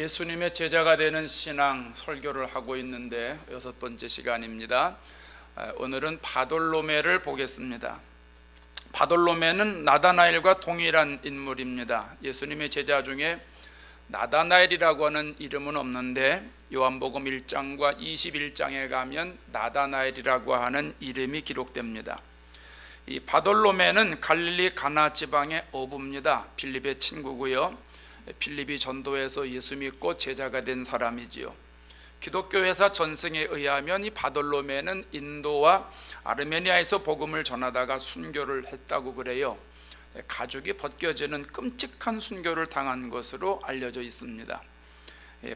예수님의 제자가 되는 신앙 설교를 하고 있는데 6번째 시간입니다. 오늘은 바돌로매를 보겠습니다. 바돌로매는 나다나엘과 동일한 인물입니다. 예수님의 제자 중에 나다나엘이라고 하는 이름은 없는데 요한복음 1장과 21장에 가면 나다나엘이라고 하는 이름이 기록됩니다. 이 바돌로매는 갈릴리 가나 지방의 어부입니다. 빌립의 친구고요. 빌립이 전도해서 예수 믿고 제자가 된 사람이지요. 기독교 회사 전승에 의하면 이 바돌로매는 인도와 아르메니아에서 복음을 전하다가 순교를 했다고 그래요. 가죽이 벗겨지는 끔찍한 순교를 당한 것으로 알려져 있습니다.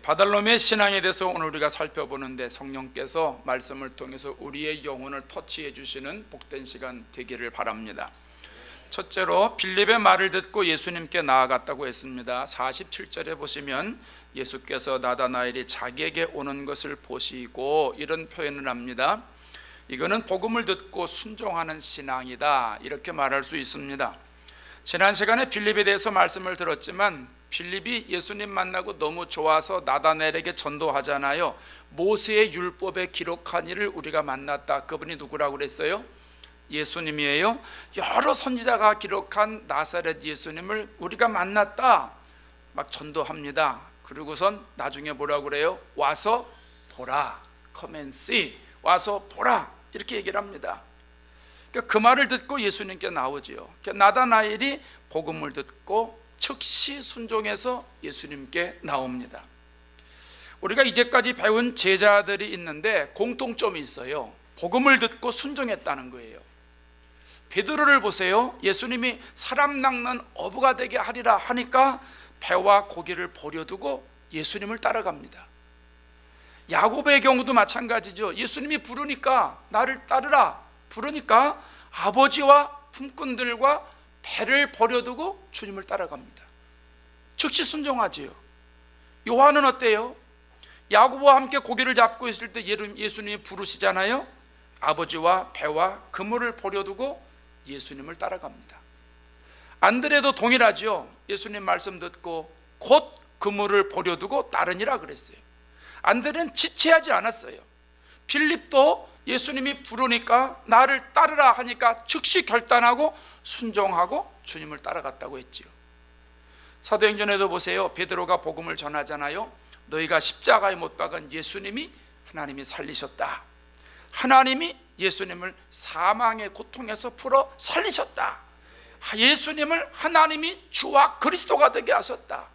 바돌로매의 신앙에 대해서 오늘 우리가 살펴보는데 성령께서 말씀을 통해서 우리의 영혼을 터치해 주시는 복된 시간 되기를 바랍니다. 첫째로 빌립의 말을 듣고 예수님께 나아갔다고 했습니다. 47절에 보시면 예수께서 나다나엘이 자기에게 오는 것을 보시고 이런 표현을 합니다. 이거는 복음을 듣고 순종하는 신앙이다, 이렇게 말할 수 있습니다. 지난 시간에 빌립에 대해서 말씀을 들었지만 빌립이 예수님 만나고 너무 좋아서 나다나엘에게 전도하잖아요. 모세의 율법에 기록한 이를 우리가 만났다. 그분이 누구라고 그랬어요? 예수님이에요. 여러 선지자가 기록한 나사렛 예수님을 우리가 만났다, 막 전도합니다. 그리고선 나중에 뭐라고 그래요? 와서 보라, come and see, 와서 보라, 이렇게 얘기를 합니다. 그러니까 그 말을 듣고 예수님께 나오지요. 그러니까 나다나엘이 복음을 듣고 즉시 순종해서 예수님께 나옵니다. 우리가 이제까지 배운 제자들이 있는데 공통점이 있어요. 복음을 듣고 순종했다는 거예요. 베드로를 보세요. 예수님이 사람 낚는 어부가 되게 하리라 하니까 배와 고기를 버려두고 예수님을 따라갑니다. 야고보의 경우도 마찬가지죠. 예수님이 부르니까 나를 따르라 부르니까 아버지와 품꾼들과 배를 버려두고 주님을 따라갑니다. 즉시 순종하지요. 요한은 어때요? 야고보와 함께 고기를 잡고 있을 때 예수님이 부르시잖아요. 아버지와 배와 그물을 버려두고 예수님을 따라갑니다. 안드레도 동일하죠. 예수님 말씀 듣고 곧 그물을 버려두고 따르니라 그랬어요. 안드레는 지체하지 않았어요. 빌립도 예수님이 부르니까 나를 따르라 하니까 즉시 결단하고 순종하고 주님을 따라갔다고 했지요. 사도행전에도 보세요. 베드로가 복음을 전하잖아요. 너희가 십자가에 못 박은 예수님이 하나님이 살리셨다. 하나님이 예수님을 사망의 고통에서 풀어 살리셨다. 예수님을 하나님이 주와 그리스도가 되게 하셨다.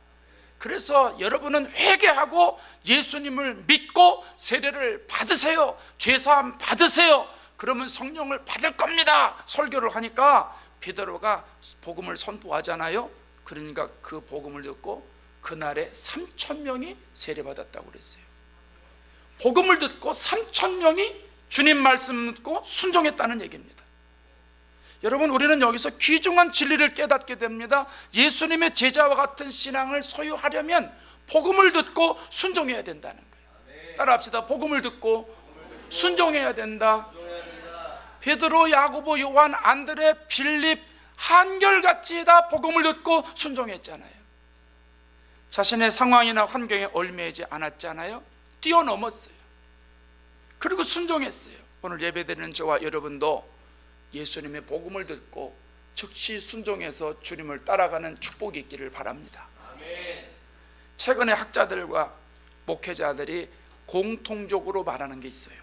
그래서 여러분은 회개하고 예수님을 믿고 세례를 받으세요. 죄사함 받으세요. 그러면 성령을 받을 겁니다. 설교를 하니까 베드로가 복음을 선포하잖아요. 그러니까 그 복음을 듣고 그날에 3,000명이 세례받았다고 그랬어요. 복음을 듣고 3,000명이 주님 말씀 듣고 순종했다는 얘기입니다. 여러분, 우리는 여기서 귀중한 진리를 깨닫게 됩니다. 예수님의 제자와 같은 신앙을 소유하려면 복음을 듣고 순종해야 된다는 거예요. 따라합시다. 복음을 듣고 순종해야 된다. 베드로, 야고보, 요한, 안드레, 빌립 한결같이 다 복음을 듣고 순종했잖아요. 자신의 상황이나 환경에 얽매이지 않았잖아요. 뛰어넘었어요. 그리고 순종했어요. 오늘 예배드리는 저와 여러분도 예수님의 복음을 듣고 즉시 순종해서 주님을 따라가는 축복이 있기를 바랍니다. 아멘. 최근에 학자들과 목회자들이 공통적으로 말하는 게 있어요.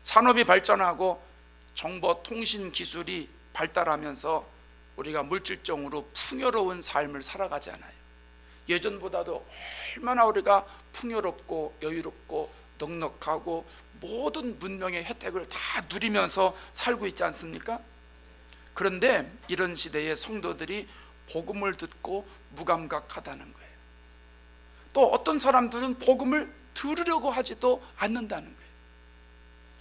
산업이 발전하고 정보 통신 기술이 발달하면서 우리가 물질적으로 풍요로운 삶을 살아가잖아요. 예전보다도 얼마나 우리가 풍요롭고 여유롭고 넉넉하고 모든 문명의 혜택을 다 누리면서 살고 있지 않습니까? 그런데 이런 시대에 성도들이 복음을 듣고 무감각하다는 거예요. 또 어떤 사람들은 복음을 들으려고 하지도 않는다는 거예요.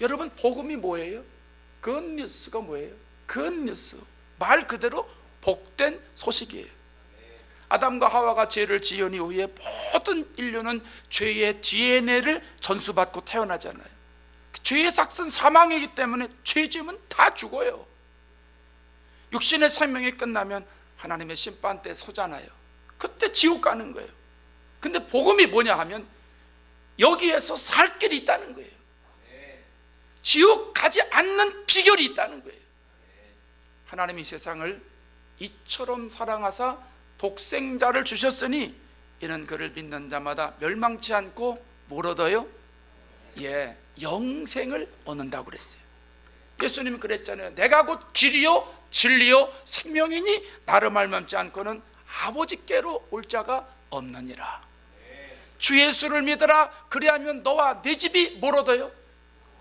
여러분, 복음이 뭐예요? 굿뉴스가 뭐예요? 굿뉴스, 말 그대로 복된 소식이에요. 아담과 하와가 죄를 지은 이후에 모든 인류는 죄의 DNA를 전수받고 태어나잖아요. 죄의 삭은 사망이기 때문에 죄 지으면 다 죽어요. 육신의 생명이 끝나면 하나님의 심판대에 서잖아요. 그때 지옥 가는 거예요. 근데 복음이 뭐냐 하면 여기에서 살 길이 있다는 거예요. 지옥 가지 않는 비결이 있다는 거예요. 하나님이 세상을 이처럼 사랑하사 독생자를 주셨으니 이는 그를 믿는 자마다 멸망치 않고 뭘 얻어요? 영생을 얻는다고 그랬어요. 예수님은 그랬잖아요. 내가 곧 길이요 진리요 생명이니 나를 말미암지 않고는 아버지께로 올 자가 없느니라. 주 예수를 믿으라. 그리하면 너와 네 집이 뭘 얻어요?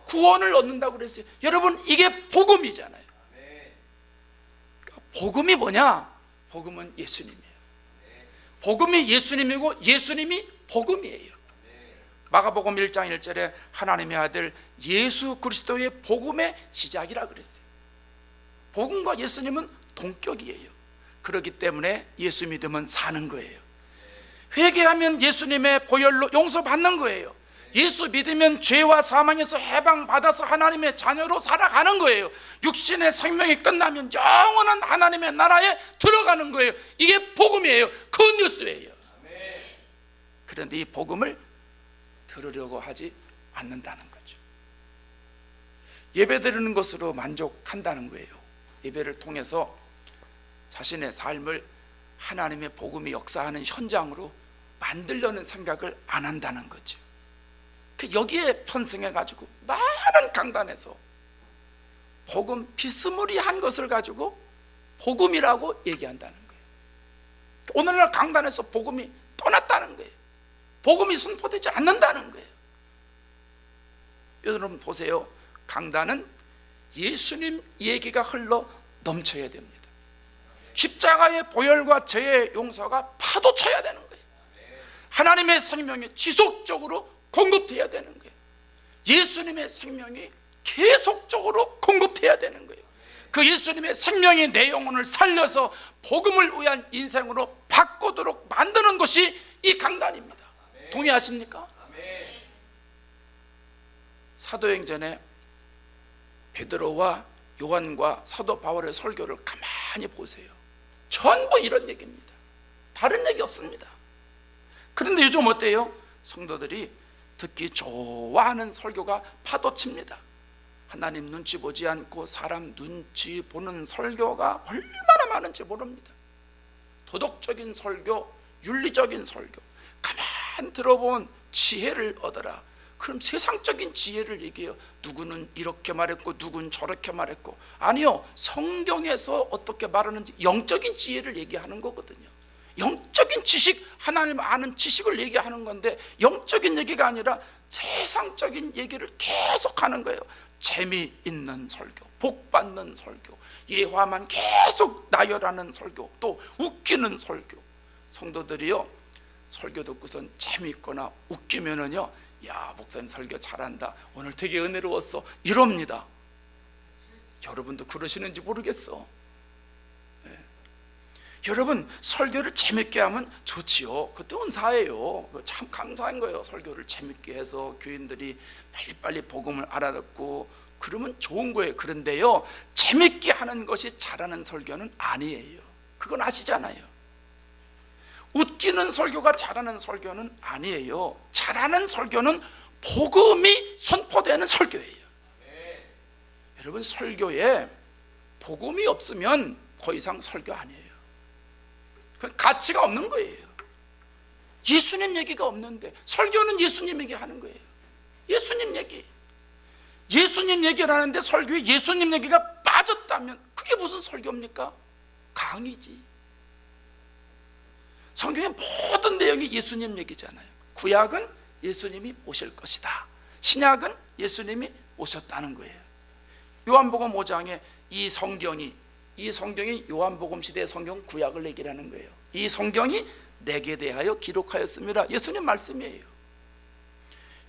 구원을 얻는다고 그랬어요. 여러분, 이게 복음이잖아요. 그러니까 복음이 뭐냐? 복음은 예수님이에요. 복음이 예수님이고 예수님이 복음이에요. 마가복음 1장 1절에 하나님의 아들 예수 그리스도의 복음의 시작이라 그랬어요. 복음과 예수님은 동격이에요. 그렇기 때문에 예수 믿으면 사는 거예요. 회개하면 예수님의 보혈로 용서받는 거예요. 예수 믿으면 죄와 사망에서 해방받아서 하나님의 자녀로 살아가는 거예요. 육신의 생명이 끝나면 영원한 하나님의 나라에 들어가는 거예요. 이게 복음이에요. 굿뉴스예요. 그런데 이 복음을 들으려고 하지 않는다는 거죠. 예배 드리는 것으로 만족한다는 거예요. 예배를 통해서 자신의 삶을 하나님의 복음이 역사하는 현장으로 만들려는 생각을 안 한다는 거죠. 여기에 편승해가지고 많은 강단에서 복음 비스무리한 것을 가지고 복음이라고 얘기한다는 거예요. 오늘날 강단에서 복음이 떠났다는 거예요. 복음이 선포되지 않는다는 거예요. 여러분 보세요. 강단은 예수님 얘기가 흘러 넘쳐야 됩니다. 십자가의 보혈과 죄의 용서가 파도쳐야 되는 거예요. 하나님의 생명이 지속적으로 공급돼야 되는 거예요. 예수님의 생명이 계속적으로 공급돼야 되는 거예요. 그 예수님의 생명이 내 영혼을 살려서 복음을 위한 인생으로 바꾸도록 만드는 것이 이 강단입니다. 동의하십니까? 사도행전에 베드로와 요한과 사도 바울의 설교를 가만히 보세요. 전부 이런 얘기입니다. 다른 얘기 없습니다. 그런데 요즘 어때요? 성도들이 듣기 좋아하는 설교가 파도칩니다. 하나님 눈치 보지 않고 사람 눈치 보는 설교가 얼마나 많은지 모릅니다. 도덕적인 설교, 윤리적인 설교, 가만 들어본 지혜를 얻어라. 그럼 세상적인 지혜를 얘기해요. 누구는 이렇게 말했고 누구는 저렇게 말했고. 아니요, 성경에서 어떻게 말하는지 영적인 지혜를 얘기하는 거거든요. 영적인 지식, 하나님 아는 지식을 얘기하는 건데 영적인 얘기가 아니라 세상적인 얘기를 계속하는 거예요. 재미있는 설교, 복받는 설교, 예화만 계속 나열하는 설교, 또 웃기는 설교. 성도들이요, 설교 듣고선 재미있거나 웃기면은요, 야, 목사님 설교 잘한다, 오늘 되게 은혜로웠어, 이럽니다. 여러분도 그러시는지 모르겠어. 여러분, 설교를 재밌게 하면 좋지요. 그것도 은사예요. 참 감사한 거예요. 설교를 재밌게 해서 교인들이 빨리빨리 복음을 알아듣고 그러면 좋은 거예요. 그런데요, 재밌게 하는 것이 잘하는 설교는 아니에요. 그건 아시잖아요. 웃기는 설교가 잘하는 설교는 아니에요. 잘하는 설교는 복음이 선포되는 설교예요. 여러분, 설교에 복음이 없으면 더 이상 설교 아니에요. 그 가치가 없는 거예요. 예수님 얘기가 없는데 설교는 예수님 얘기 하는 거예요. 예수님 얘기. 예수님 얘기를 하는데 설교에 예수님 얘기가 빠졌다면 그게 무슨 설교입니까? 강의지. 성경의 모든 내용이 예수님 얘기잖아요. 구약은 예수님이 오실 것이다. 신약은 예수님이 오셨다는 거예요. 요한복음 5장에 이 성경이 요한복음 시대의 성경 구약을 얘기하는 거예요. 이 성경이 내게 대하여 기록하였습니다. 예수님 말씀이에요.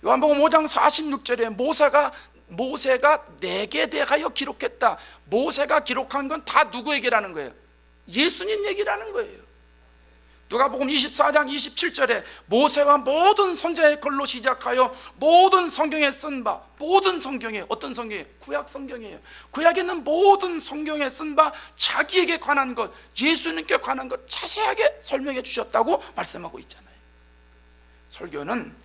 요한복음 5장 46절에 모세가 내게 대하여 기록했다. 모세가 기록한 건 다 누구 얘기라는 거예요? 예수님 얘기라는 거예요. 누가복음 24장 27절에 모세와 모든 선지자의 글로 시작하여 모든 성경에 쓴 바, 모든 성경에, 어떤 성경이에요? 구약 성경이에요. 구약에 있는 모든 성경에 쓴 바 자기에게 관한 것, 예수님께 관한 것 자세하게 설명해 주셨다고 말씀하고 있잖아요. 설교는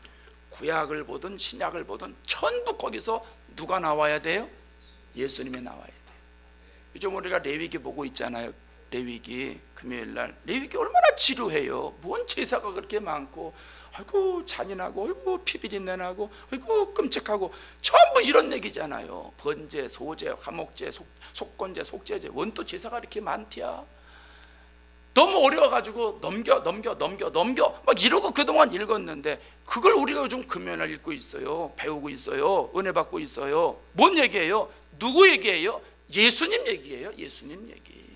구약을 보든 신약을 보든 전부 거기서 누가 나와야 돼요? 예수님이 나와야 돼요. 요즘 우리가 레위기 보고 있잖아요. 레위기 금요일날 레위기 얼마나 지루해요. 뭔 제사가 그렇게 많고, 아이고 잔인하고, 아이고 피비린내 나고, 아이고 끔찍하고, 전부 이런 얘기잖아요. 번제, 소제, 화목제, 속건제, 속죄제, 원또 제사가 이렇게 많디야. 너무 어려워가지고 넘겨 막 이러고 그동안 읽었는데, 그걸 우리가 요즘 금요일날 읽고 있어요. 배우고 있어요. 은혜 받고 있어요. 뭔 얘기예요? 누구 얘기예요? 예수님 얘기예요. 예수님 얘기.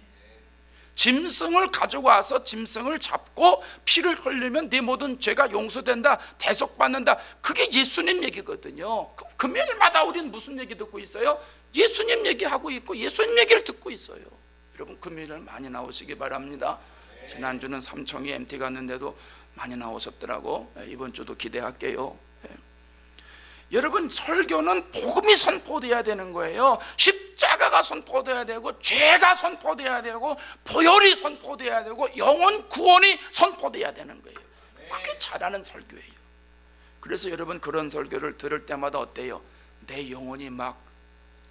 짐승을 가져와서 짐승을 잡고 피를 흘리면 네 모든 죄가 용서된다, 대속받는다. 그게 예수님 얘기거든요. 금요일마다 우리는 무슨 얘기 듣고 있어요? 예수님 얘기하고 있고 예수님 얘기를 듣고 있어요. 여러분 금요일 많이 나오시기 바랍니다. 지난주는 삼청이 MT 갔는데도 많이 나오셨더라고. 이번 주도 기대할게요. 여러분 설교는 복음이 선포돼야 되는 거예요. 십자가가 선포돼야 되고, 죄가 선포돼야 되고, 보혈이 선포돼야 되고, 영혼 구원이 선포돼야 되는 거예요. 그게 잘하는 설교예요. 그래서 여러분 그런 설교를 들을 때마다 어때요? 내 영혼이 막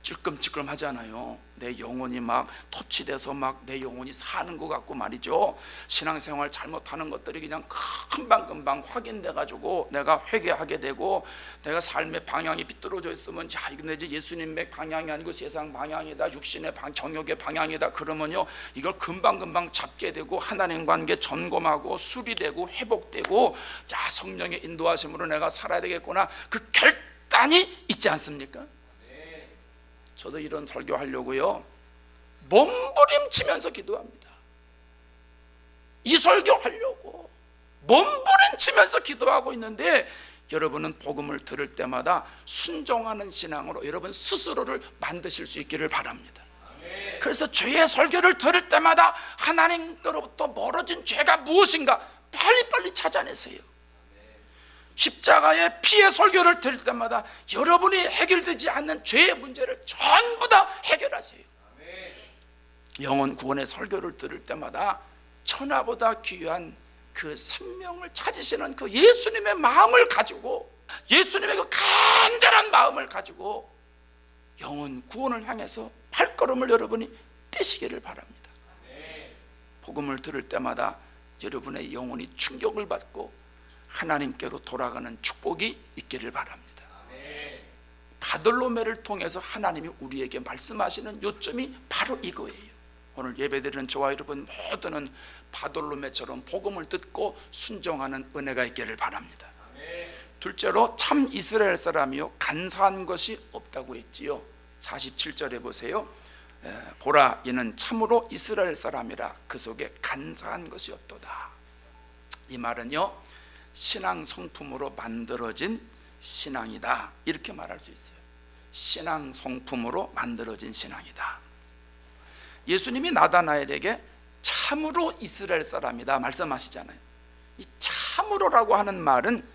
찔끔찔끔 하잖아요. 내 영혼이 막 토치돼서 막 내 영혼이 사는 것 같고 말이죠. 신앙생활 잘못하는 것들이 그냥 금방금방 확인돼 가지고 내가 회개하게 되고, 내가 삶의 방향이 비뚤어져 있으면, 야 이거 이제 예수님의 방향이 아니고 세상 방향이다, 육신의 정욕의 방향이다 그러면요, 이걸 금방금방 잡게 되고 하나님 관계 점검하고 수리되고 회복되고, 자 성령의 인도하심으로 내가 살아야 되겠구나, 그 결단이 있지 않습니까? 저도 이런 설교하려고요 몸부림치면서 기도합니다. 이 설교하려고 몸부림치면서 기도하고 있는데, 여러분은 복음을 들을 때마다 순종하는 신앙으로 여러분 스스로를 만드실 수 있기를 바랍니다. 그래서 죄의 설교를 들을 때마다 하나님께로부터 멀어진 죄가 무엇인가 빨리빨리 찾아내세요. 십자가의 피의 설교를 들을 때마다 여러분이 해결되지 않는 죄의 문제를 전부 다 해결하세요. 영혼 구원의 설교를 들을 때마다 천하보다 귀한 그 생명을 찾으시는 그 예수님의 마음을 가지고, 예수님의 그 간절한 마음을 가지고 영혼 구원을 향해서 발걸음을 여러분이 떼시기를 바랍니다. 복음을 들을 때마다 여러분의 영혼이 충격을 받고 하나님께로 돌아가는 축복이 있기를 바랍니다. 바돌로매를 통해서 하나님이 우리에게 말씀하시는 요점이 바로 이거예요. 오늘 예배드리는 저와 여러분 모두는 바돌로매처럼 복음을 듣고 순종하는 은혜가 있기를 바랍니다. 둘째로 참 이스라엘 사람이요 간사한 것이 없다고 했지요. 47절에 보세요. 보라 이는 참으로 이스라엘 사람이라 그 속에 간사한 것이 없도다. 이 말은요 신앙 성품으로 만들어진 신앙이다, 이렇게 말할 수 있어요. 신앙 성품으로 만들어진 신앙이다. 예수님이 나다나엘에게 참으로 이스라엘 사람이다 말씀하시잖아요. 이 참으로라고 하는 말은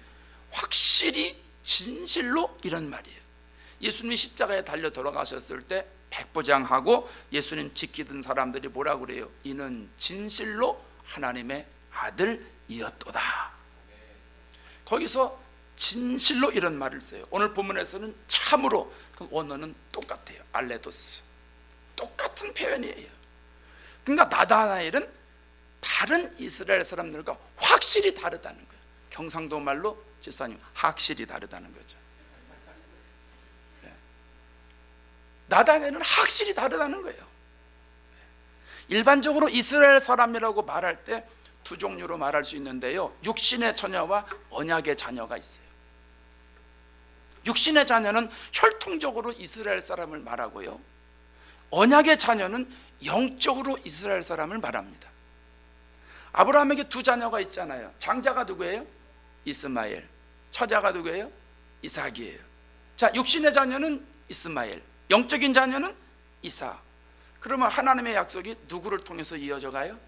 확실히 진실로 이런 말이에요. 예수님이 십자가에 달려 돌아가셨을 때 백부장하고 예수님 지키던 사람들이 뭐라 그래요? 이는 진실로 하나님의 아들이었도다. 거기서 진실로 이런 말을 써요. 오늘 본문에서는 참으로, 그 원어는 똑같아요. 알레도스, 똑같은 표현이에요. 그러니까 나다나엘은 다른 이스라엘 사람들과 확실히 다르다는 거예요. 경상도 말로 집사님 확실히 다르다는 거죠. 나다나엘은 확실히 다르다는 거예요. 일반적으로 이스라엘 사람이라고 말할 때 두 종류로 말할 수 있는데요, 육신의 자녀와 언약의 자녀가 있어요. 육신의 자녀는 혈통적으로 이스라엘 사람을 말하고요, 언약의 자녀는 영적으로 이스라엘 사람을 말합니다. 아브라함에게 두 자녀가 있잖아요. 장자가 누구예요? 이스마엘. 처자가 누구예요? 이삭이에요. 자, 육신의 자녀는 이스마엘, 영적인 자녀는 이삭. 그러면 하나님의 약속이 누구를 통해서 이어져 가요?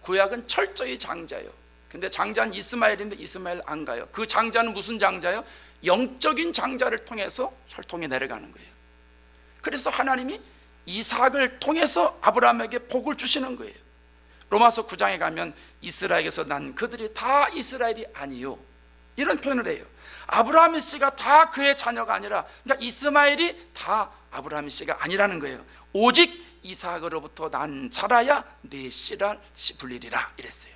구약은 철저히 장자예요. 근데 장자는 이스마엘인데 이스마엘 안 가요. 그 장자는 무슨 장자예요? 영적인 장자를 통해서 혈통이 내려가는 거예요. 그래서 하나님이 이삭을 통해서 아브라함에게 복을 주시는 거예요. 로마서 9장에 가면 이스라엘에서 난 그들이 다 이스라엘이 아니요 이런 표현을 해요. 아브라함의 씨가 다 그의 자녀가 아니라, 그러니까 이스마엘이 다 아브라함의 씨가 아니라는 거예요. 오직 이삭으로부터 난 자라야 내 씨를 불리리라 이랬어요.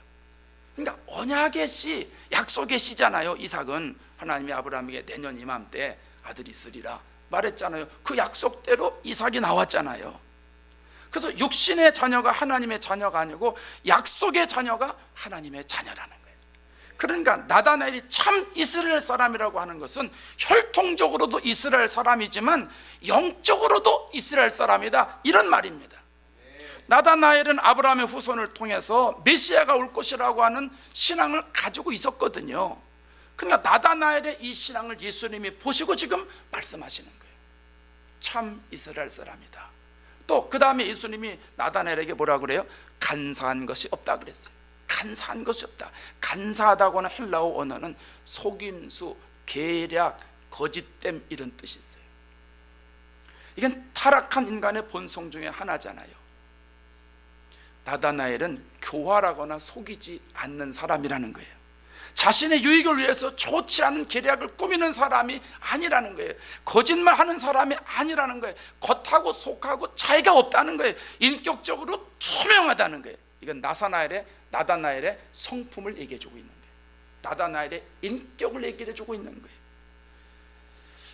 그러니까 언약의 씨, 약속의 씨잖아요. 이삭은 하나님이 아브라함에게 내년 이맘때 아들이 있으리라 말했잖아요. 그 약속대로 이삭이 나왔잖아요. 그래서 육신의 자녀가 하나님의 자녀가 아니고 약속의 자녀가 하나님의 자녀라는 거예요. 그러니까 나다나엘이 참 이스라엘 사람이라고 하는 것은 혈통적으로도 이스라엘 사람이지만 영적으로도 이스라엘 사람이다, 이런 말입니다. 나다나엘은 아브라함의 후손을 통해서 메시아가 올 것이라고 하는 신앙을 가지고 있었거든요. 그러니까 나다나엘의 이 신앙을 예수님이 보시고 지금 말씀하시는 거예요. 참 이스라엘 사람이다. 또 그 다음에 예수님이 나다나엘에게 뭐라 그래요? 간사한 것이 없다 그랬어요. 간사한 것이 없다. 간사하다고는 헬라어 언어는 속임수, 계략, 거짓됨 이런 뜻이 있어요. 이건 타락한 인간의 본성 중에 하나잖아요. 나다나엘은 교활하거나 속이지 않는 사람이라는 거예요. 자신의 유익을 위해서 좋지 않은 계략을 꾸미는 사람이 아니라는 거예요. 거짓말하는 사람이 아니라는 거예요. 겉하고 속하고 차이가 없다는 거예요. 인격적으로 투명하다는 거예요. 이건 나다나엘의 성품을 얘기해주고 있는 거예요. 나다나엘의 인격을 얘기해주고 있는 거예요.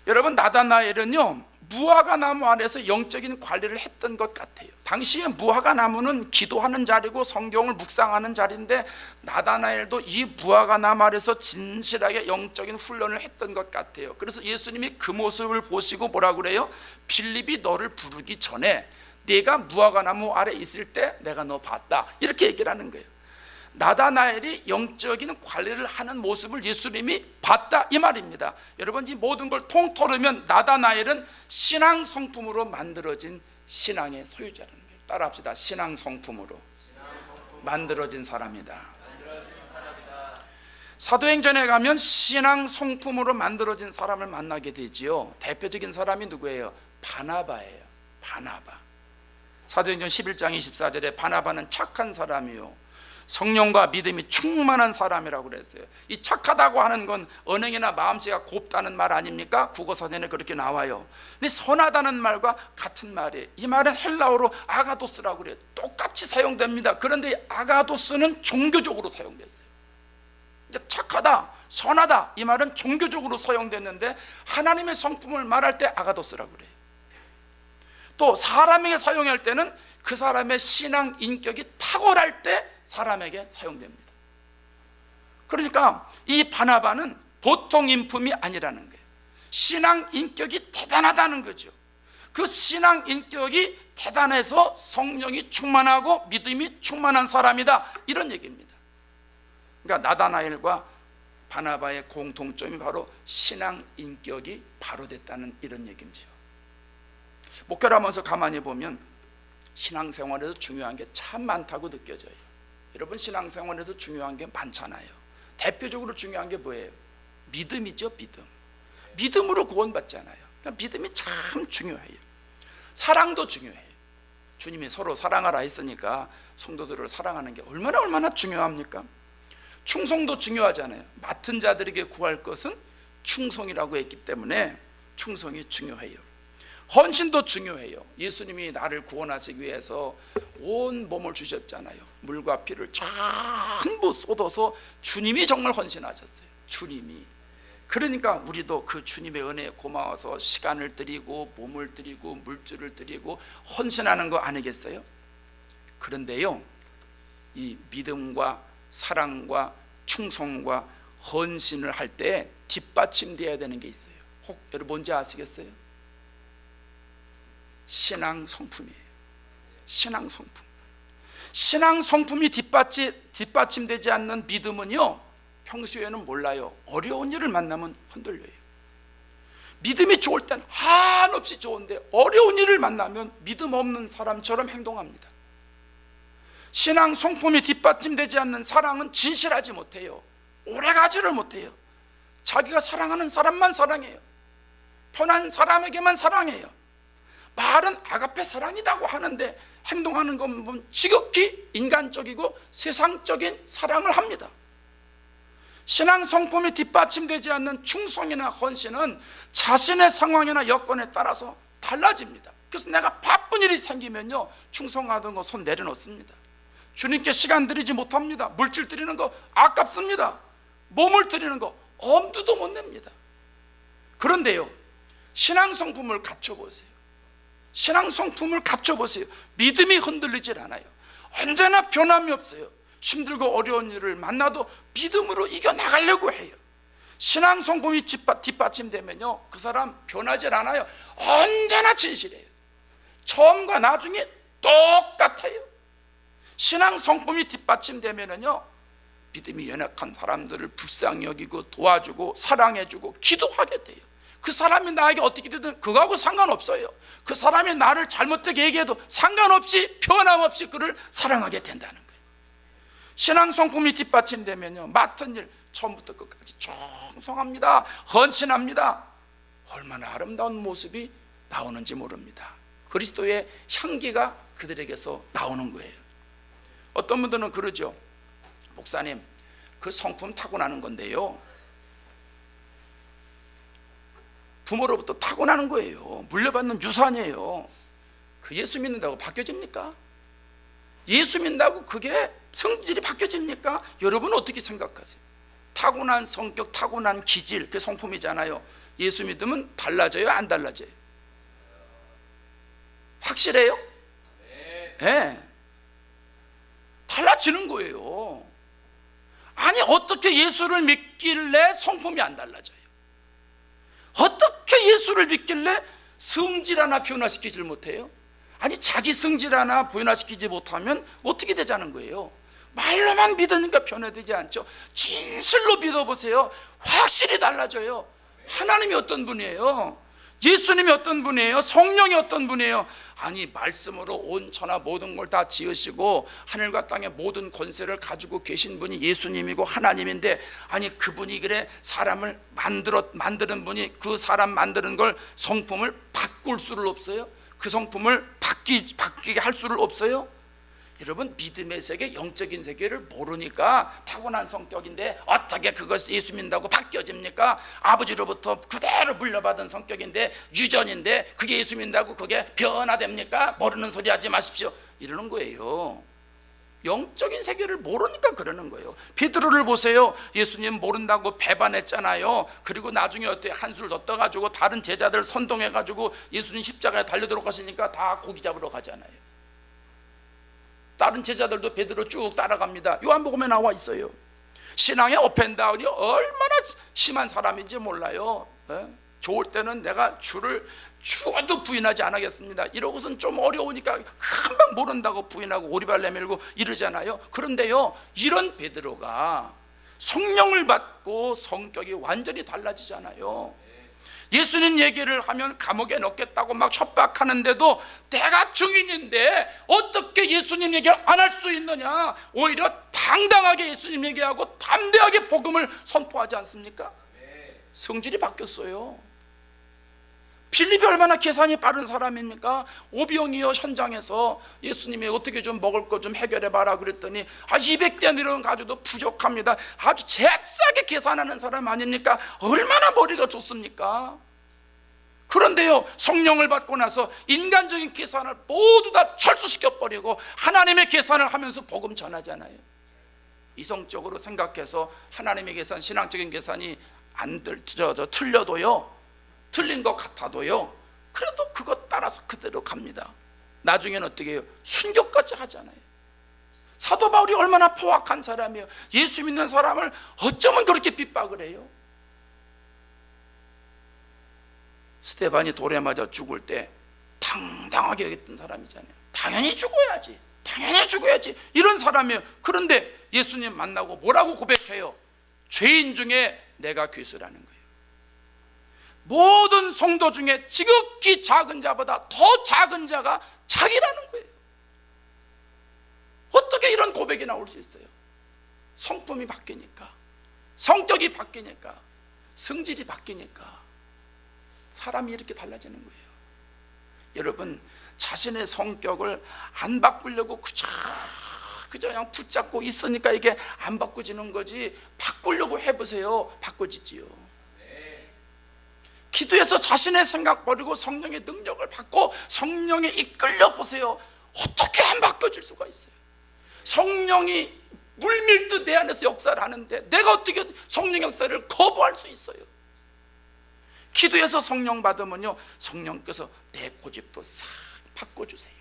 여러분, 나다나엘은요 무화과 나무 아래서 영적인 관리를 했던 것 같아요. 당시에 무화과 나무는 기도하는 자리고 성경을 묵상하는 자리인데 나다나엘도 이 무화과 나무 아래서 진실하게 영적인 훈련을 했던 것 같아요. 그래서 예수님이 그 모습을 보시고 뭐라 그래요? 빌립이 너를 부르기 전에 네가 무화과 나무 아래 있을 때 내가 너 봤다, 이렇게 얘기를 하는 거예요. 나다나엘이 영적인 관리를 하는 모습을 예수님이 봤다, 이 말입니다. 여러분, 이 모든 걸 통틀으면 나다나엘은 신앙 성품으로 만들어진 신앙의 소유자라는 거예요. 따라합시다. 신앙 성품으로 만들어진 사람이다. 사도행전에 가면 신앙 성품으로 만들어진 사람을 만나게 되지요. 대표적인 사람이 누구예요? 바나바예요. 바나바. 사도행전 11장 24절에 바나바는 착한 사람이요 성령과 믿음이 충만한 사람이라고 그랬어요. 이 착하다고 하는 건 언행이나 마음씨가 곱다는 말 아닙니까? 국어사전에 그렇게 나와요. 근데 선하다는 말과 같은 말이에요. 이 말은 헬라어로 아가도스라고 그래요. 똑같이 사용됩니다. 그런데 아가도스는 종교적으로 사용됐어요. 이제 착하다, 선하다, 이 말은 종교적으로 사용됐는데 하나님의 성품을 말할 때 아가도스라고 그래요. 또 사람에게 사용할 때는 그 사람의 신앙 인격이 탁월할 때 사람에게 사용됩니다. 그러니까 이 바나바는 보통 인품이 아니라는 거예요. 신앙 인격이 대단하다는 거죠. 그 신앙 인격이 대단해서 성령이 충만하고 믿음이 충만한 사람이다, 이런 얘기입니다. 그러니까 나다나엘과 바나바의 공통점이 바로 신앙 인격이 바로 됐다는 이런 얘기죠. 목회를 하면서 가만히 보면 신앙생활에서 중요한 게 참 많다고 느껴져요. 여러분, 신앙생활에서 중요한 게 많잖아요. 대표적으로 중요한 게 뭐예요? 믿음이죠. 믿음. 믿음으로 구원받잖아요. 그러니까 믿음이 참 중요해요. 사랑도 중요해요. 주님이 서로 사랑하라 했으니까 성도들을 사랑하는 게 얼마나 중요합니까? 충성도 중요하잖아요. 맡은 자들에게 구할 것은 충성이라고 했기 때문에 충성이 중요해요. 헌신도 중요해요. 예수님이 나를 구원하시기 위해서 온 몸을 주셨잖아요. 물과 피를 전부 쏟아서 주님이 정말 헌신하셨어요. 주님이. 그러니까 우리도 그 주님의 은혜에 고마워서 시간을 드리고 몸을 드리고 물질을 드리고 헌신하는 거 아니겠어요? 그런데요, 이 믿음과 사랑과 충성과 헌신을 할 때 뒷받침돼야 되는 게 있어요. 혹 여러분 뭔지 아시겠어요? 신앙 성품이에요. 신앙 성품. 신앙 성품이 뒷받침되지 않는 믿음은요, 평소에는 몰라요. 어려운 일을 만나면 흔들려요. 믿음이 좋을 땐 한없이 좋은데 어려운 일을 만나면 믿음 없는 사람처럼 행동합니다. 신앙 성품이 뒷받침되지 않는 사랑은 진실하지 못해요. 오래가지를 못해요. 자기가 사랑하는 사람만 사랑해요. 편한 사람에게만 사랑해요. 말은 아가페 사랑이라고 하는데 행동하는 건 보면 지극히 인간적이고 세상적인 사랑을 합니다. 신앙 성품이 뒷받침되지 않는 충성이나 헌신은 자신의 상황이나 여건에 따라서 달라집니다. 그래서 내가 바쁜 일이 생기면요, 충성하던 거 손 내려놓습니다. 주님께 시간 들이지 못합니다. 물질 드리는 거 아깝습니다. 몸을 드리는 거 엄두도 못 냅니다. 그런데요, 신앙 성품을 갖춰보세요. 신앙 성품을 갖춰보세요. 믿음이 흔들리질 않아요. 언제나 변함이 없어요. 힘들고 어려운 일을 만나도 믿음으로 이겨나가려고 해요. 신앙 성품이 뒷받침되면요, 그 사람 변하질 않아요. 언제나 진실해요. 처음과 나중에 똑같아요. 신앙 성품이 뒷받침되면요, 믿음이 연약한 사람들을 불쌍히 여기고 도와주고 사랑해주고 기도하게 돼요. 그 사람이 나에게 어떻게 되든 그거하고 상관없어요. 그 사람이 나를 잘못되게 얘기해도 상관없이 변함없이 그를 사랑하게 된다는 거예요. 신앙 성품이 뒷받침되면요, 맡은 일 처음부터 끝까지 충성합니다. 헌신합니다. 얼마나 아름다운 모습이 나오는지 모릅니다. 그리스도의 향기가 그들에게서 나오는 거예요. 어떤 분들은 그러죠. 목사님, 그 성품 타고나는 건데요, 부모로부터 타고나는 거예요. 물려받는 유산이에요. 그 예수 믿는다고 바뀌어집니까? 예수 믿는다고 그게 성질이 바뀌어집니까? 여러분은 어떻게 생각하세요? 타고난 성격, 타고난 기질, 그게 성품이잖아요. 예수 믿으면 달라져요? 안 달라져요? 확실해요? 네. 달라지는 거예요. 아니, 어떻게 예수를 믿길래 성품이 안 달라져요? 어떻게 예수를 믿길래 성질 하나 변화시키질 못해요? 아니, 자기 성질 하나 변화시키지 못하면 어떻게 되자는 거예요? 말로만 믿으니까 변화되지 않죠. 진실로 믿어보세요. 확실히 달라져요. 하나님이 어떤 분이에요? 예수님이 어떤 분이에요? 성령이 어떤 분이에요? 아니, 말씀으로 온 천하 모든 걸 다 지으시고 하늘과 땅의 모든 권세를 가지고 계신 분이 예수님이고 하나님인데, 아니, 그분이 그래 사람을 만드는 분이 그 사람 만드는 걸 성품을 바꿀 수를 없어요? 그 성품을 바뀌게 할 수를 없어요? 여러분, 믿음의 세계, 영적인 세계를 모르니까 타고난 성격인데 어떻게 그것이 예수 믿는다고 바뀌어집니까? 아버지로부터 그대로 물려받은 성격인데, 유전인데 그게 예수 믿는다고 그게 변화됩니까? 모르는 소리 하지 마십시오, 이러는 거예요. 영적인 세계를 모르니까 그러는 거예요. 베드로를 보세요. 예수님 모른다고 배반했잖아요. 그리고 나중에 어떻게 한술 더 떠가지고 다른 제자들 선동해가지고 예수님 십자가에 달려도록 하시니까 다 고기 잡으러 가잖아요. 다른 제자들도 베드로 쭉 따라갑니다. 요한복음에 나와 있어요. 신앙의 업앤다운이 얼마나 심한 사람인지 몰라요. 좋을 때는 내가 주를 죽어도 부인하지 않겠습니다, 이러고선 좀 어려우니까 금방 모른다고 부인하고 오리발 내밀고 이러잖아요. 그런데요, 이런 베드로가 성령을 받고 성격이 완전히 달라지잖아요. 예수님 얘기를 하면 감옥에 넣겠다고 막 협박하는데도 내가 증인인데 어떻게 예수님 얘기를 안 할 수 있느냐, 오히려 당당하게 예수님 얘기하고 담대하게 복음을 선포하지 않습니까? 성질이 바뀌었어요. 빌립이 얼마나 계산이 빠른 사람입니까? 오병이어 현장에서 예수님이 어떻게 좀 먹을 거 좀 해결해봐라 그랬더니 200데나리온 가지고도 부족합니다. 아주 잽싸게 계산하는 사람 아닙니까? 얼마나 머리가 좋습니까? 그런데요, 성령을 받고 나서 인간적인 계산을 모두 다 철수시켜버리고 하나님의 계산을 하면서 복음 전하잖아요. 이성적으로 생각해서 하나님의 계산, 신앙적인 계산이 틀려도요, 틀린 것 같아도요, 그래도 그것 따라서 그대로 갑니다. 나중에는 어떻게 해요? 순교까지 하잖아요. 사도 바울이 얼마나 포악한 사람이에요. 예수 믿는 사람을 어쩌면 그렇게 핍박을 해요? 스데반이 돌에 맞아 죽을 때 당당하게 여겼던 사람이잖아요. 당연히 죽어야지, 당연히 죽어야지, 이런 사람이에요. 그런데 예수님 만나고 뭐라고 고백해요? 죄인 중에 내가 괴수라는 거예요. 모든 성도 중에 지극히 작은 자보다 더 작은 자가 자기라는 거예요. 어떻게 이런 고백이 나올 수 있어요? 성품이 바뀌니까, 성격이 바뀌니까, 성질이 바뀌니까 사람이 이렇게 달라지는 거예요. 여러분, 자신의 성격을 안 바꾸려고 그저 그냥 붙잡고 있으니까 이게 안 바꿔지는 거지. 바꾸려고 해보세요. 바꿔지지요. 기도해서 자신의 생각 버리고 성령의 능력을 받고 성령에 이끌려 보세요. 어떻게 안 바꿔질 수가 있어요? 성령이 물밀듯 내 안에서 역사를 하는데 내가 어떻게 성령 역사를 거부할 수 있어요? 기도해서 성령 받으면요, 성령께서 내 고집도 싹 바꿔주세요.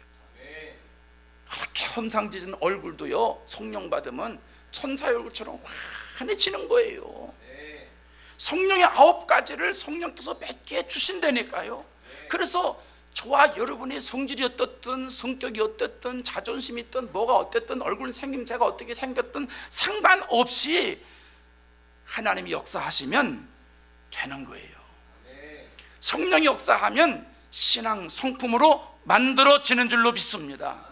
그렇게 험상궂은 얼굴도요, 성령 받으면 천사의 얼굴처럼 환해지는 거예요. 성령의 9가지를 성령께서 몇 개 주신다니까요. 그래서 저와 여러분의 성질이 어떻든 성격이 어떻든 자존심이 있든 뭐가 어쨌든 얼굴 생김새가 어떻게 생겼든 상관없이 하나님이 역사하시면 되는 거예요. 성령이 역사하면 신앙 성품으로 만들어지는 줄로 믿습니다.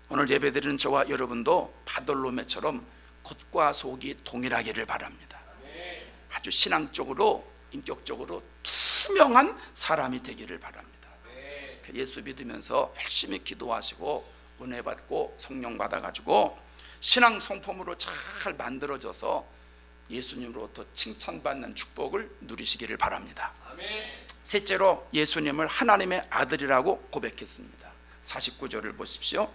오늘 예배드리는 저와 여러분도 바돌로메처럼 겉과 속이 동일하기를 바랍니다. 아주 신앙적으로 인격적으로 투명한 사람이 되기를 바랍니다. 예수 믿으면서 열심히 기도하시고 은혜 받고 성령 받아가지고 신앙 성품으로 잘 만들어져서 예수님으로부터 칭찬받는 축복을 누리시기를 바랍니다. 셋째로 예수님을 하나님의 아들이라고 고백했습니다. 49절을 보십시오.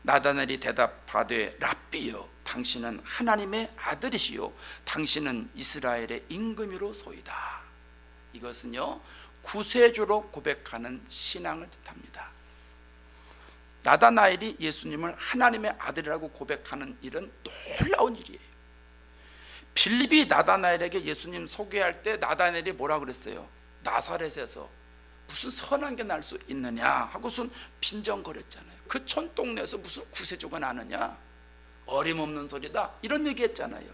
나다넬이 대답하되 랍비여, 당신은 하나님의 아들이시요 당신은 이스라엘의 임금이로소이다. 이것은요, 구세주로 고백하는 신앙을 뜻합니다. 나다나엘이 예수님을 하나님의 아들이라고 고백하는 일은 놀라운 일이에요. 빌립이 나다나엘에게 예수님 소개할 때 나다나엘이 뭐라 그랬어요? 나사렛에서 무슨 선한 게 날 수 있느냐 하고선 빈정거렸잖아요. 그 촌동네에서 무슨 구세주가 나느냐, 어림없는 소리다, 이런 얘기했잖아요.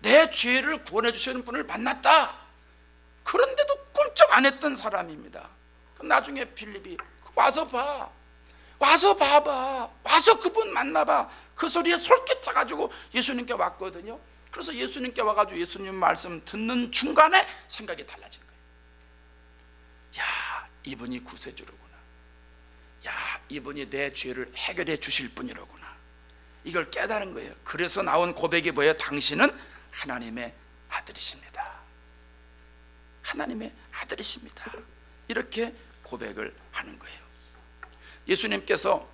내 죄를 구원해 주시는 분을 만났다. 그런데도 꼼짝 안 했던 사람입니다. 그럼 나중에 빌립이 와서 봐, 와서 봐봐, 와서 그분 만나봐, 그 소리에 솔깃해가지고 예수님께 왔거든요. 그래서 예수님께 와가지고 예수님 말씀 듣는 중간에 생각이 달라진 거예요. 야, 이분이 구세주로구나. 야, 이분이 내 죄를 해결해 주실 분이로구나. 이걸 깨달은 거예요. 그래서 나온 고백이 뭐예요? 당신은 하나님의 아들이십니다. 하나님의 아들이십니다. 이렇게 고백을 하는 거예요. 예수님께서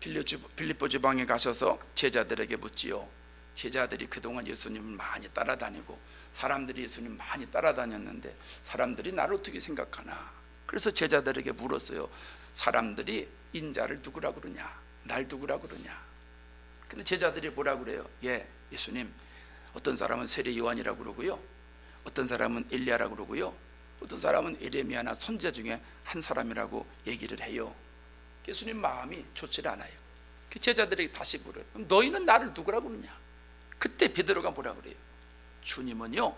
빌립보 지방에 가셔서 제자들에게 묻지요. 제자들이 그동안 예수님을 많이 따라다니고 사람들이 예수님 많이 따라다녔는데 사람들이 나를 어떻게 생각하나? 그래서 제자들에게 물었어요. 사람들이 인자를 누구라 그러냐? 날 누구라 그러냐? 근데 제자들이 뭐라 그래요? 예수님, 어떤 사람은 세례 요한이라고 그러고요, 어떤 사람은 엘리야라고 그러고요, 어떤 사람은 에레미야나 선지자 중에 한 사람이라고 얘기를 해요. 예수님 마음이 좋지 않아요. 그 제자들에게 다시 물어요. 그럼 너희는 나를 누구라 그러냐? 그때 베드로가 뭐라 그래요? 주님은요,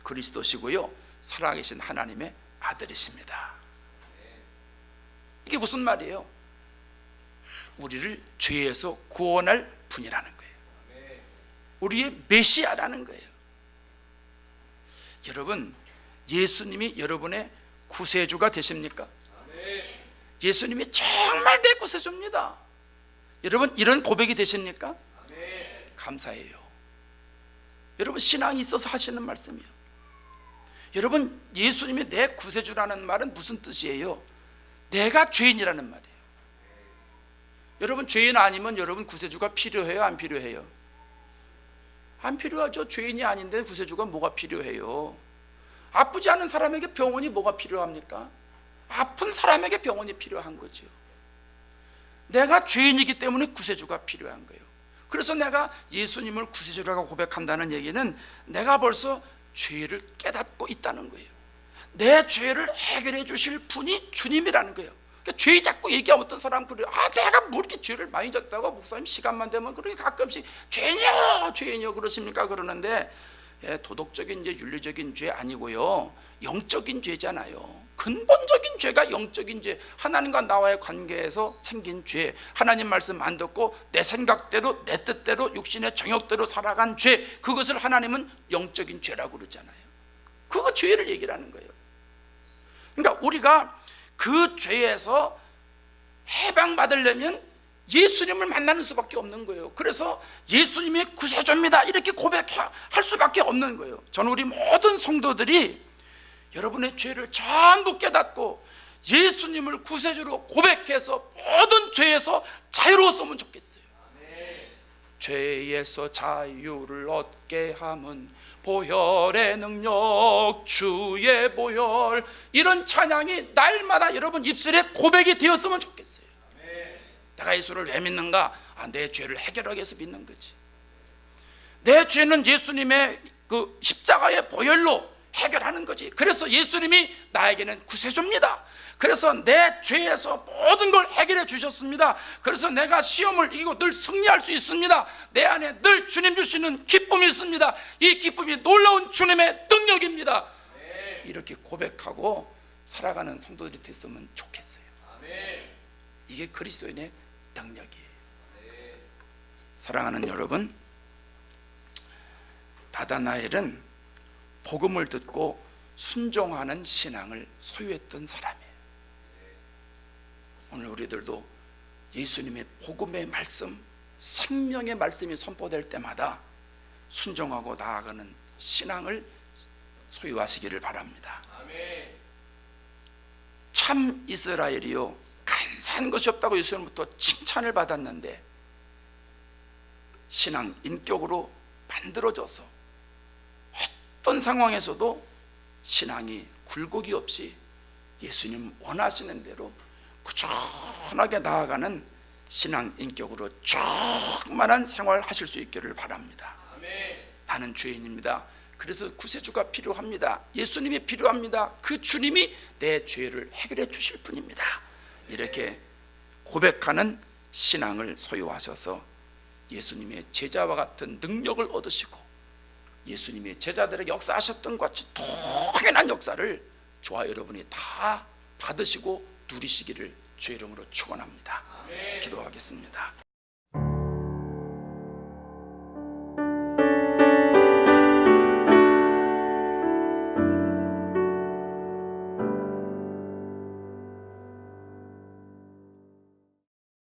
그리스도시고요, 살아계신 하나님의 아들이십니다. 이게 무슨 말이에요? 우리를 죄에서 구원할 분이라는 거예요. 우리의 메시아라는 거예요. 여러분, 예수님이 여러분의 구세주가 되십니까? 예수님이 정말 내 구세주입니다. 여러분, 이런 고백이 되십니까? 감사해요. 여러분, 신앙이 있어서 하시는 말씀이에요. 여러분, 예수님이 내 구세주라는 말은 무슨 뜻이에요? 내가 죄인이라는 말이에요. 여러분, 죄인 아니면 여러분 구세주가 필요해요? 안 필요해요? 안 필요하죠. 죄인이 아닌데 구세주가 뭐가 필요해요? 아프지 않은 사람에게 병원이 뭐가 필요합니까? 아픈 사람에게 병원이 필요한 거죠. 내가 죄인이기 때문에 구세주가 필요한 거예요. 그래서 내가 예수님을 구세주라고 고백한다는 얘기는 내가 벌써 죄를 깨닫고 있다는 거예요. 내 죄를 해결해 주실 분이 주님이라는 거예요. 그러니까 죄 자꾸 얘기하면 어떤 사람은 그래요. 내가 뭐 이렇게 죄를 많이 졌다고 목사님 시간만 되면 그렇게 가끔씩 죄인이요 그러십니까? 그러는데 도덕적인 죄, 윤리적인 죄 아니고요, 영적인 죄잖아요. 근본적인 죄가 영적인 죄, 하나님과 나와의 관계에서 생긴 죄, 하나님 말씀 안 듣고 내 생각대로 내 뜻대로 육신의 정욕대로 살아간 죄, 그것을 하나님은 영적인 죄라고 그러잖아요. 그거 죄를 얘기를 하는 거예요. 그러니까 우리가 그 죄에서 해방받으려면 예수님을 만나는 수밖에 없는 거예요. 그래서 예수님이 구세주입니다 이렇게 고백할 수밖에 없는 거예요. 저는 우리 모든 성도들이 여러분의 죄를 전부 깨닫고 예수님을 구세주로 고백해서 모든 죄에서 자유로웠으면 좋겠어요. 죄에서 자유를 얻게 함은 보혈의 능력 주의 보혈, 이런 찬양이 날마다 여러분 입술에 고백이 되었으면 좋겠어요. 내가 예수를 왜 믿는가? 내 죄를 해결하기 위해서 믿는 거지. 내 죄는 예수님의 그 십자가의 보혈로 해결하는 거지. 그래서 예수님이 나에게는 구세주입니다. 그래서 내 죄에서 모든 걸 해결해 주셨습니다. 그래서 내가 시험을 이기고 늘 승리할 수 있습니다. 내 안에 늘 주님 주시는 기쁨이 있습니다. 이 기쁨이 놀라운 주님의 능력입니다. 이렇게 고백하고 살아가는 성도들이 됐으면 좋겠어요. 이게 그리스도인의 능력이에요. 사랑하는 여러분, 나다나엘은 복음을 듣고 순종하는 신앙을 소유했던 사람이에요. 오늘 우리들도 예수님의 복음의 말씀, 생명의 말씀이 선포될 때마다 순종하고 나아가는 신앙을 소유하시기를 바랍니다. 참 이스라엘이요 간사한 것이 없다고 예수님부터 칭찬을 받았는데 신앙 인격으로 만들어져서 어떤 상황에서도 신앙이 굴곡이 없이 예수님 원하시는 대로 꾸준하게 나아가는 신앙 인격으로 충만한 생활 하실 수 있기를 바랍니다. 나는 죄인입니다. 그래서 구세주가 필요합니다. 예수님이 필요합니다. 그 주님이 내 죄를 해결해 주실 분입니다. 이렇게 고백하는 신앙을 소유하셔서 예수님의 제자와 같은 능력을 얻으시고 예수님의 제자들에게 역사하셨던 것 같이 동일한 역사를 저와 여러분이 다 받으시고 누리시기를 주의 이름으로 축원합니다. 기도하겠습니다.